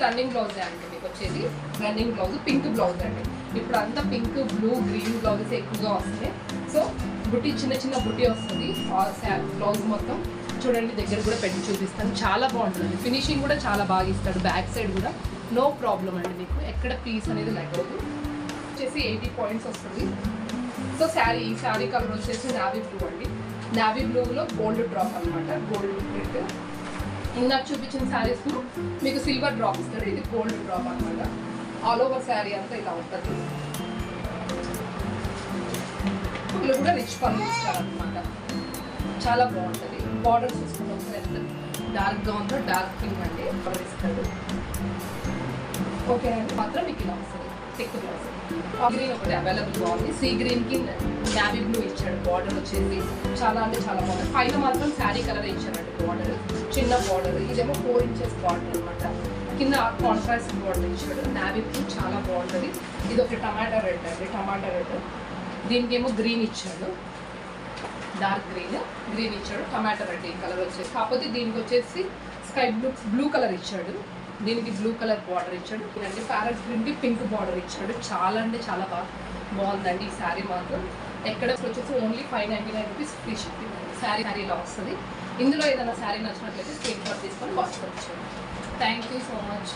Running blouse అండి మీకు వచ్చేది రన్నింగ్ బ్లౌజ్ పింక్ బ్లౌజ్ అండి. ఇప్పుడు అంతా పింక్ బ్లూ గ్రీన్ బ్లౌజెస్ ఎక్కువగా వస్తున్నాయి. సో బుట్టి చిన్న చిన్న బుట్టి వస్తుంది బ్లౌజ్ మొత్తం. చూడండి దగ్గర కూడా పెట్టి చూపిస్తాను. చాలా బాగుంటుంది. ఫినిషింగ్ కూడా చాలా బాగా ఇస్తాడు. బ్యాక్ సైడ్ కూడా నో ప్రాబ్లం అండి. మీకు ఎక్కడ పీస్ అనేది లెక్కవద్దు. వచ్చేసి 80 పాయింట్స్ వస్తుంది. సో ఈ శారీ కలర్ వచ్చేసి నావీ బ్లూ అండి. నావీ బ్లూలో గోల్డ్ డ్రాప్ అనమాట. Gold print. ఇందాక చూపించిన శారీస్లో మీకు సిల్వర్ డ్రాప్ ఇస్తారు. ఇది గోల్డ్ డ్రాప్ అనమాట. ఆల్ ఓవర్ శారీ అంతా ఇలా ఉంటుంది. వీళ్ళు కూడా రిచ్ పనులు ఇస్తారు అనమాట. చాలా బాగుంటుంది. బార్డర్ చూసుకుంటే ఒకసారి ఎంత డార్క్గా ఉందో డార్క్ పింక్ అండి బార్డర్ ఇస్తాడు. ఓకే అండి. మాత్రం మీకు ఇలా వస్తుంది థిక్ బ్లౌజ్. గ్రీన్ ఒకటి అవైలబుల్గా ఉంది. సీ గ్రీన్కి నావీ బ్లూ ఇచ్చాడు. బార్డర్ వచ్చేసి చాలా అంటే చాలా బాగుంది. పైన మాత్రం శారీ కలర్ ఇచ్చాడండి. బార్డర్ చిన్న బార్డర్. ఇదేమో 4 inches బార్డర్ అనమాట. కింద కాంట్రాస్ట్ బార్డర్ ఇచ్చాడు. నావీ బ్లూ చాలా బాగుంటుంది. ఇది ఒక టమాటా రెడ్ అండి. టమాటా రెడ్. దీనికి ఏమో గ్రీన్ ఇచ్చాడు. డార్క్ గ్రీన్ ఇచ్చాడు. టమాటా రెడ్ ఈ కలర్ వచ్చేసి. కాకపోతే దీనికి వచ్చేసి స్కై బ్లూ కలర్ ఇచ్చాడు. దీనికి బ్లూ కలర్ బార్డర్ ఇచ్చాడు. ఇదండి ప్యారెట్ గ్రీన్కి పింక్ బార్డర్ ఇచ్చాడు. చాలా అంటే చాలా బాగుందండి ఈ శారీ మాత్రం. ఎక్కడ వచ్చేసి ఓన్లీ 599 రూపీస్ ఫ్రీ షిప్పింగ్ అండి. శారీ ఇలా వస్తుంది. ఇందులో ఏదైనా శారీ నచ్చినట్లయితే స్క్రీన్ షాట్ తీసుకొని వాట్సాప్ ఇచ్చాడు. Thank you so much.